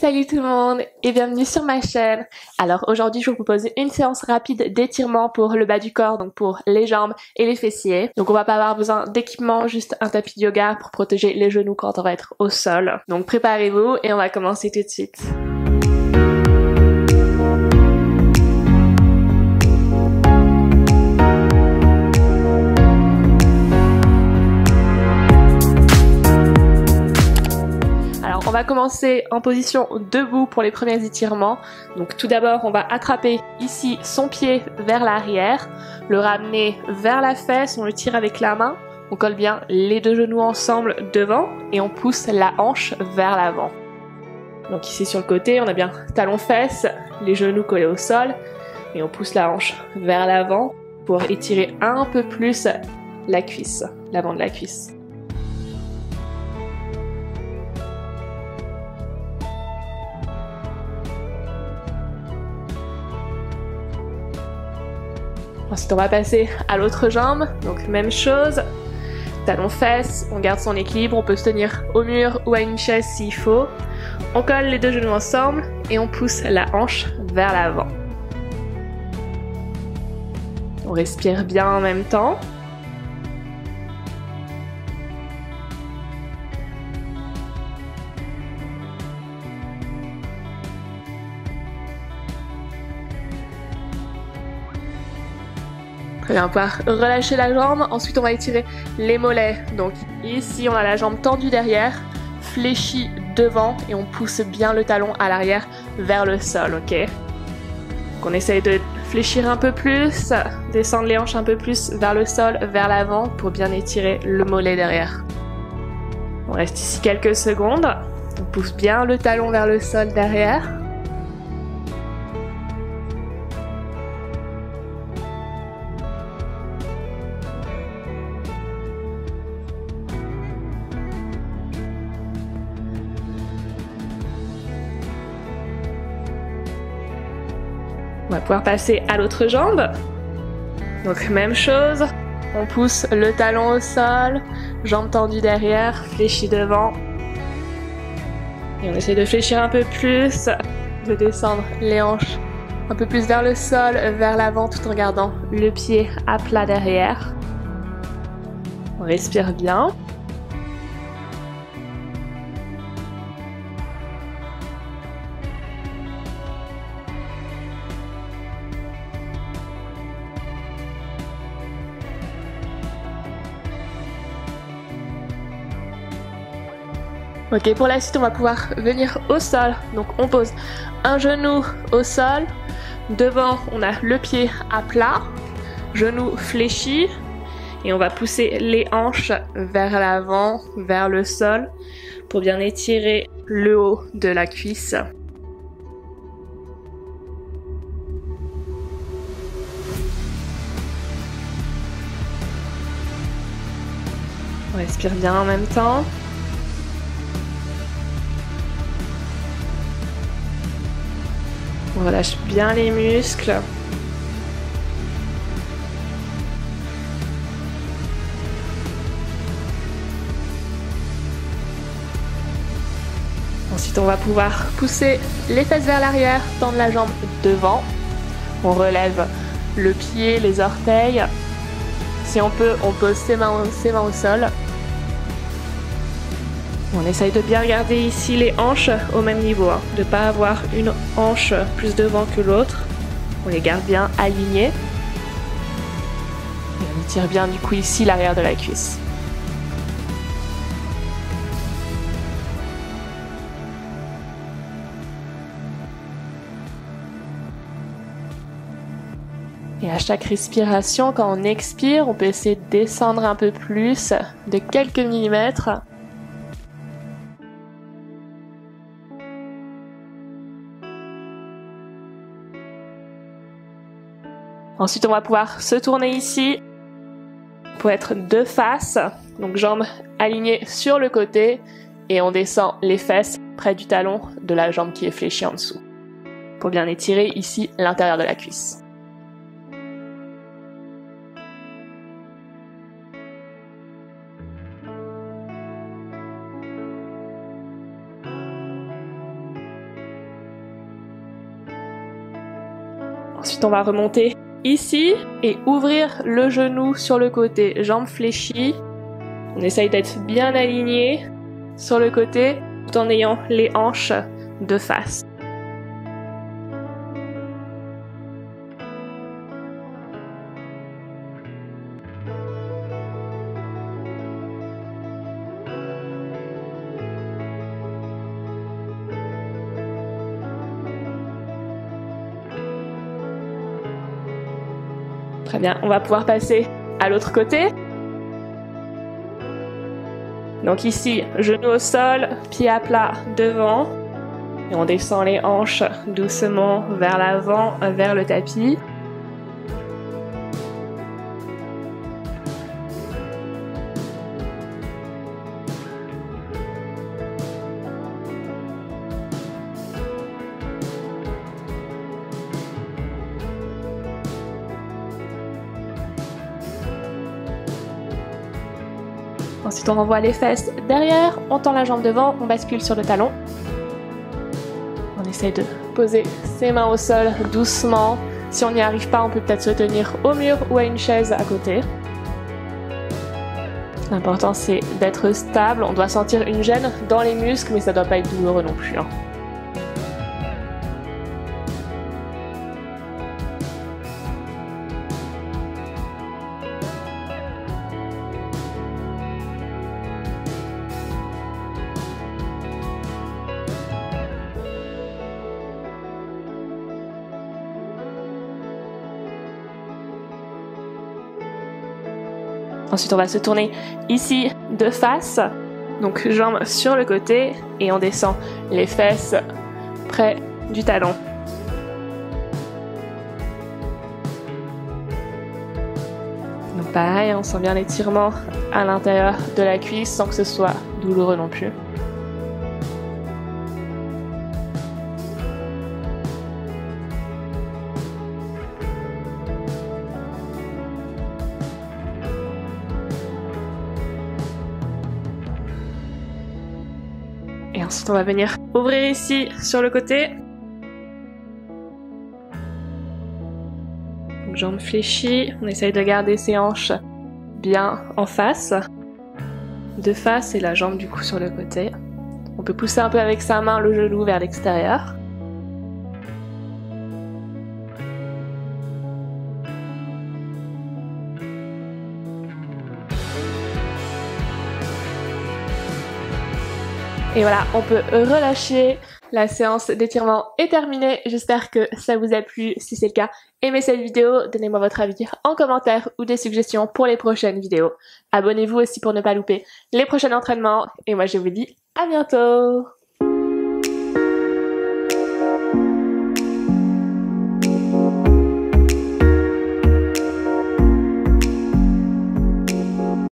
Salut tout le monde et bienvenue sur ma chaîne. Alors aujourd'hui je vous propose une séance rapide d'étirement pour le bas du corps, donc pour les jambes et les fessiers. Donc on va pas avoir besoin d'équipement, juste un tapis de yoga pour protéger les genoux quand on va être au sol. Donc préparez-vous et on va commencer tout de suite. On va commencer en position debout pour les premiers étirements. Donc tout d'abord, on va attraper ici son pied vers l'arrière, le ramener vers la fesse, on le tire avec la main, on colle bien les deux genoux ensemble devant et on pousse la hanche vers l'avant. Donc ici sur le côté, on a bien talon-fesse, les genoux collés au sol et on pousse la hanche vers l'avant pour étirer un peu plus la cuisse, l'avant de la cuisse. Ensuite, on va passer à l'autre jambe, donc même chose, talon-fesse, on garde son équilibre, on peut se tenir au mur ou à une chaise s'il faut. On colle les deux genoux ensemble et on pousse la hanche vers l'avant. On respire bien en même temps. Très bien, on va pouvoir relâcher la jambe, ensuite on va étirer les mollets. Donc ici on a la jambe tendue derrière, fléchie devant et on pousse bien le talon à l'arrière vers le sol, ok? Donc on essaye de fléchir un peu plus, descendre les hanches un peu plus vers le sol, vers l'avant pour bien étirer le mollet derrière. On reste ici quelques secondes, on pousse bien le talon vers le sol derrière. On va pouvoir passer à l'autre jambe. Donc même chose, on pousse le talon au sol, jambe tendue derrière, fléchie devant. Et on essaie de fléchir un peu plus, de descendre les hanches un peu plus vers le sol, vers l'avant tout en gardant le pied à plat derrière. On respire bien. Ok, pour la suite, on va pouvoir venir au sol. Donc on pose un genou au sol. Devant, on a le pied à plat, genou fléchi. Et on va pousser les hanches vers l'avant, vers le sol, pour bien étirer le haut de la cuisse. On respire bien en même temps. On relâche bien les muscles. Ensuite, on va pouvoir pousser les fesses vers l'arrière, tendre la jambe devant. On relève le pied, les orteils. Si on peut, on pose ses mains au sol. On essaye de bien garder ici les hanches au même niveau, de ne pas avoir une hanche plus devant que l'autre. On les garde bien alignées. Et on étire bien du coup ici l'arrière de la cuisse. Et à chaque respiration, quand on expire, on peut essayer de descendre un peu plus, de quelques millimètres. Ensuite, on va pouvoir se tourner ici pour être de face. Donc jambes alignées sur le côté et on descend les fesses près du talon de la jambe qui est fléchie en dessous. Pour bien étirer ici l'intérieur de la cuisse. Ensuite, on va remonter ici et ouvrir le genou sur le côté, jambes fléchies. On essaye d'être bien aligné sur le côté tout en ayant les hanches de face. Très bien, on va pouvoir passer à l'autre côté. Donc ici, genou au sol, pied à plat devant. Et on descend les hanches doucement vers l'avant, vers le tapis. Ensuite, on renvoie les fesses derrière, on tend la jambe devant, on bascule sur le talon. On essaye de poser ses mains au sol doucement. Si on n'y arrive pas, on peut peut-être se tenir au mur ou à une chaise à côté. L'important, c'est d'être stable. On doit sentir une gêne dans les muscles, mais ça ne doit pas être douloureux non plus. Ensuite, on va se tourner ici de face, donc jambes sur le côté et on descend les fesses près du talon. Donc pareil, on sent bien l'étirement à l'intérieur de la cuisse sans que ce soit douloureux non plus. Et ensuite, on va venir ouvrir ici sur le côté. Donc, jambes fléchies. On essaye de garder ses hanches bien en face. De face et la jambe du coup sur le côté. On peut pousser un peu avec sa main le genou vers l'extérieur. Et voilà, on peut relâcher. La séance d'étirement est terminée. J'espère que ça vous a plu. Si c'est le cas, aimez cette vidéo, donnez-moi votre avis en commentaire ou des suggestions pour les prochaines vidéos. Abonnez-vous aussi pour ne pas louper les prochains entraînements. Et moi, je vous dis à bientôt!